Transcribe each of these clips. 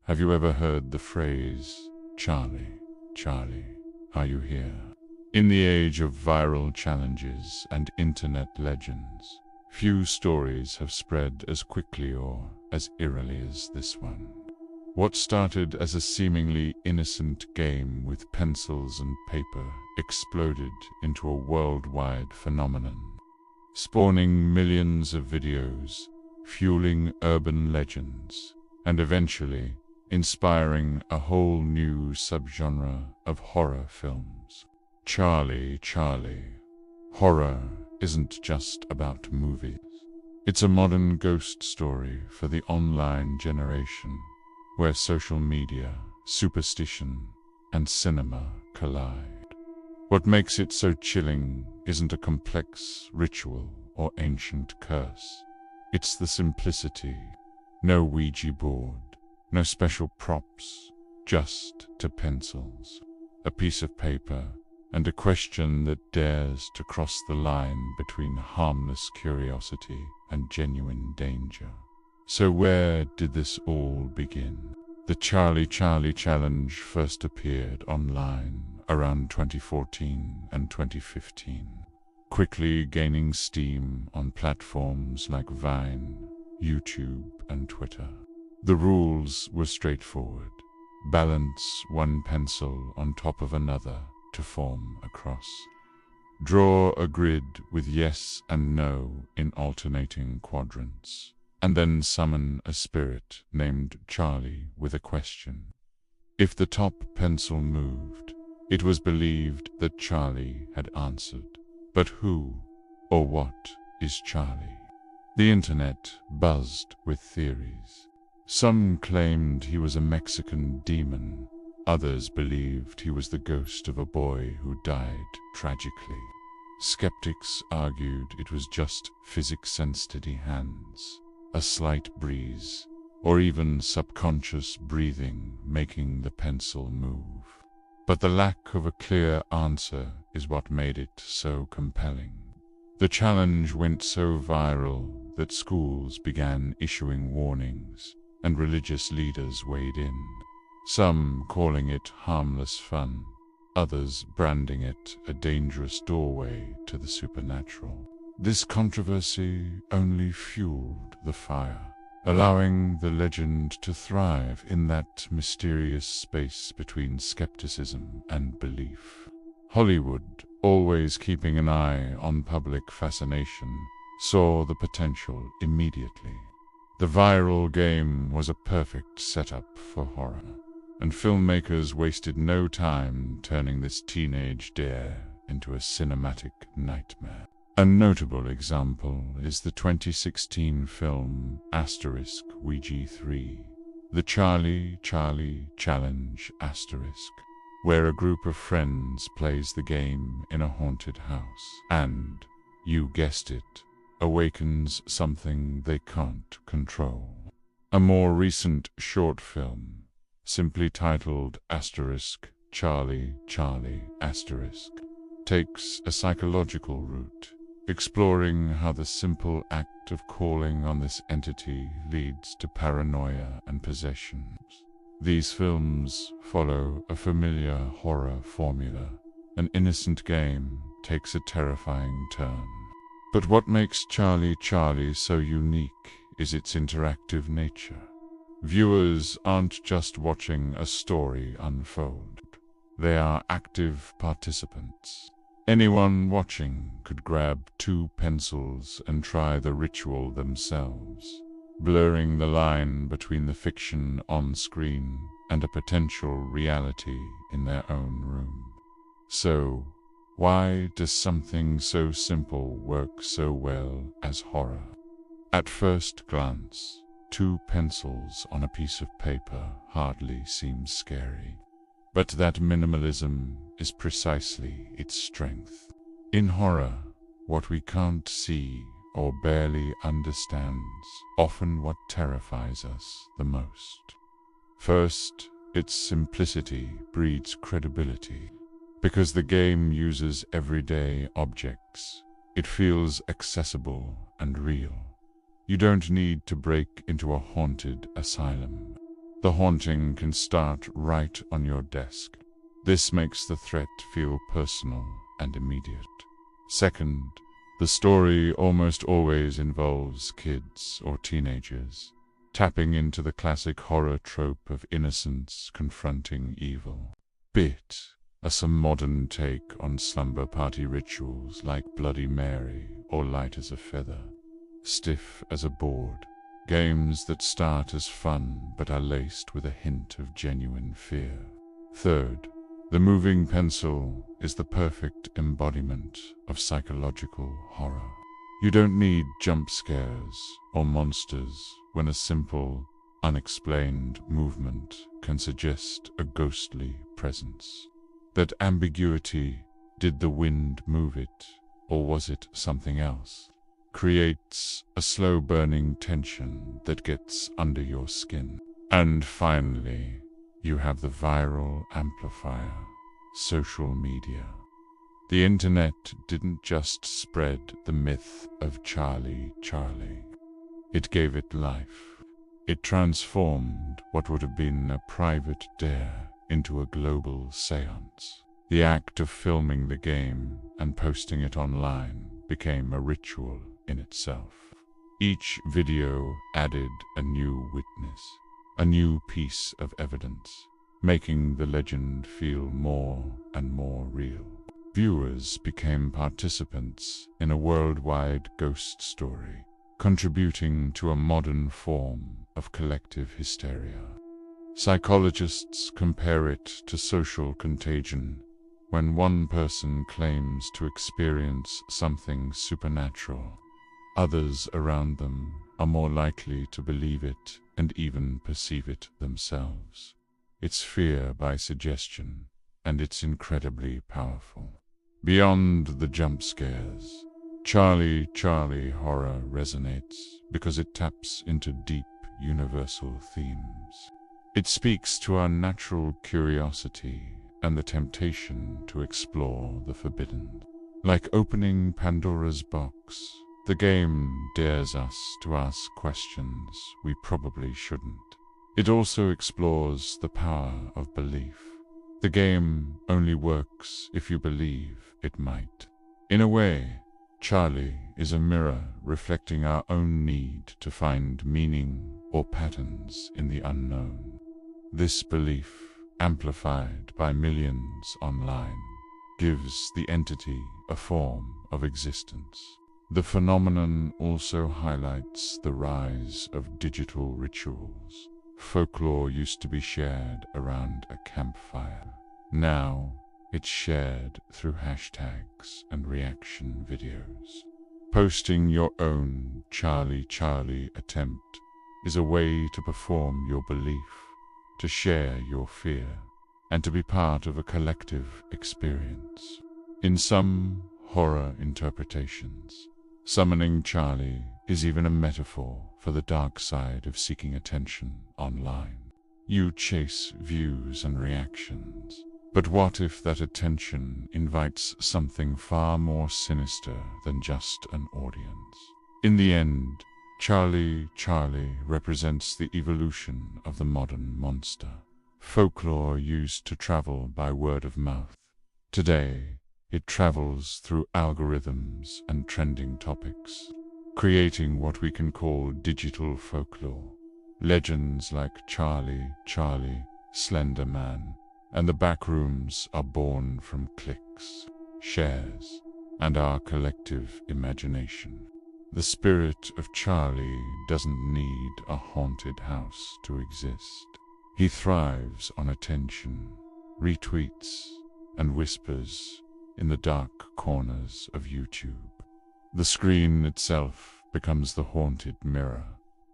Have you ever heard the phrase, "Charlie, Charlie, are you here?" In the age of viral challenges and internet legends, few stories have spread as quickly or as eerily as this one. What started as a seemingly innocent game with pencils and paper exploded into a worldwide phenomenon, spawning millions of videos, fueling urban legends, and eventually inspiring a whole new subgenre of horror films. Charlie, Charlie. Horror isn't just about movies. It's a modern ghost story for the online generation, where social media, superstition, and cinema collide. What makes it so chilling isn't a complex ritual or ancient curse. It's the simplicity. No Ouija board, no special props, just two pencils, a piece of paper, and a question that dares to cross the line between harmless curiosity and genuine danger. So where did this all begin? The Charlie Charlie Challenge first appeared online around 2014 and 2015, quickly gaining steam on platforms like Vine, YouTube, and Twitter. The rules were straightforward. Balance one pencil on top of another to form a cross. Draw a grid with yes and no in alternating quadrants, and then summon a spirit named Charlie with a question. If the top pencil moved, it was believed that Charlie had answered. But who or what is Charlie? The internet buzzed with theories. Some claimed he was a Mexican demon. Others believed he was the ghost of a boy who died tragically. Skeptics argued it was just physics and steady hands, a slight breeze, or even subconscious breathing making the pencil move. But the lack of a clear answer is what made it so compelling. The challenge went so viral that schools began issuing warnings, and religious leaders weighed in, some calling it harmless fun, others branding it a dangerous doorway to the supernatural. This controversy only fueled the fire, allowing the legend to thrive in that mysterious space between skepticism and belief. Hollywood, always keeping an eye on public fascination, saw the potential immediately. The viral game was a perfect setup for horror, and filmmakers wasted no time turning this teenage dare into a cinematic nightmare. A notable example is the 2016 film Asterisk Ouija 3, the Charlie Charlie Challenge Asterisk, where a group of friends plays the game in a haunted house and, you guessed it, awakens something they can't control. A more recent short film, simply titled Asterisk Charlie Charlie Asterisk, takes a psychological route, exploring how the simple act of calling on this entity leads to paranoia and possessions. These films follow a familiar horror formula. An innocent game takes a terrifying turn. But what makes Charlie Charlie so unique is its interactive nature. Viewers aren't just watching a story unfold. They are active participants. Anyone watching could grab two pencils and try the ritual themselves, blurring the line between the fiction on screen and a potential reality in their own room. So, why does something so simple work so well as horror? At first glance, two pencils on a piece of paper hardly seems scary. But that minimalism is precisely its strength. In horror, what we can't see or barely understands often what terrifies us the most. First, its simplicity breeds credibility. Because the game uses everyday objects, it feels accessible and real. You don't need to break into a haunted asylum. The haunting can start right on your desk. This makes the threat feel personal and immediate. Second, the story almost always involves kids or teenagers, tapping into the classic horror trope of innocence confronting evil. Bit, some modern take on slumber party rituals like Bloody Mary or Light as a Feather. Stiff as a board, games that start as fun but are laced with a hint of genuine fear. Third, the moving pencil is the perfect embodiment of psychological horror. You don't need jump scares or monsters when a simple, unexplained movement can suggest a ghostly presence. That ambiguity, did the wind move it, or was it something else, creates a slow-burning tension that gets under your skin. And finally, you have the viral amplifier, social media. The internet didn't just spread the myth of Charlie. It gave it life. It transformed what would have been a private dare into a global seance. The act of filming the game and posting it online became a ritual in itself. Each video added a new witness, a new piece of evidence, making the legend feel more and more real. Viewers became participants in a worldwide ghost story, contributing to a modern form of collective hysteria. Psychologists compare it to social contagion, when one person claims to experience something supernatural. Others around them are more likely to believe it and even perceive it themselves. It's fear by suggestion, and it's incredibly powerful. Beyond the jump scares, Charlie horror resonates because it taps into deep universal themes. It speaks to our natural curiosity and the temptation to explore the forbidden. Like opening Pandora's box, the game dares us to ask questions we probably shouldn't. It also explores the power of belief. The game only works if you believe it might. In a way, Charlie is a mirror reflecting our own need to find meaning or patterns in the unknown. This belief, amplified by millions online, gives the entity a form of existence. The phenomenon also highlights the rise of digital rituals. Folklore used to be shared around a campfire. Now, it's shared through hashtags and reaction videos. Posting your own Charlie attempt is a way to perform your belief, to share your fear, and to be part of a collective experience. In some horror interpretations, summoning Charlie is even a metaphor for the dark side of seeking attention online. You chase views and reactions, but what if that attention invites something far more sinister than just an audience? In the end, Charlie represents the evolution of the modern monster. Folklore used to travel by word of mouth. Today, it travels through algorithms and trending topics, creating what we can call digital folklore. Legends like Charlie, Slender Man, and the Backrooms are born from clicks, shares, and our collective imagination. The spirit of Charlie doesn't need a haunted house to exist. He thrives on attention, retweets, and whispers in the dark corners of YouTube. The screen itself becomes the haunted mirror,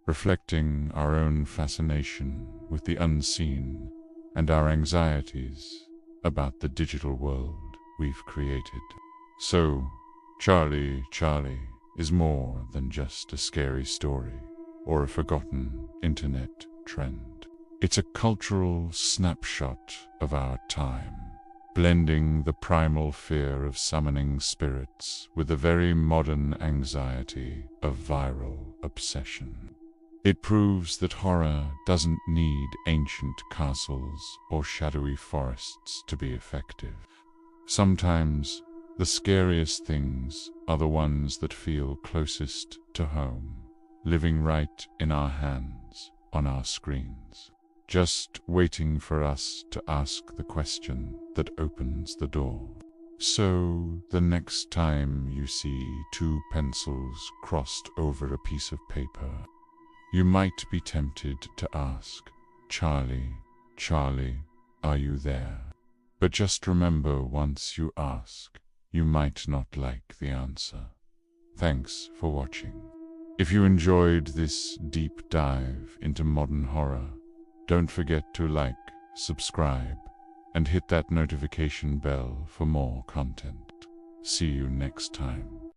reflecting our own fascination with the unseen and our anxieties about the digital world we've created. So, Charlie is more than just a scary story or a forgotten internet trend. It's a cultural snapshot of our time, blending the primal fear of summoning spirits with the very modern anxiety of viral obsession. It proves that horror doesn't need ancient castles or shadowy forests to be effective. Sometimes, the scariest things are the ones that feel closest to home, living right in our hands, on our screens, just waiting for us to ask the question that opens the door. So, the next time you see two pencils crossed over a piece of paper, you might be tempted to ask, "Charlie, Charlie, are you there?" But just remember, once you ask, you might not like the answer. Thanks for watching. If you enjoyed this deep dive into modern horror, don't forget to like, subscribe, and hit that notification bell for more content. See you next time.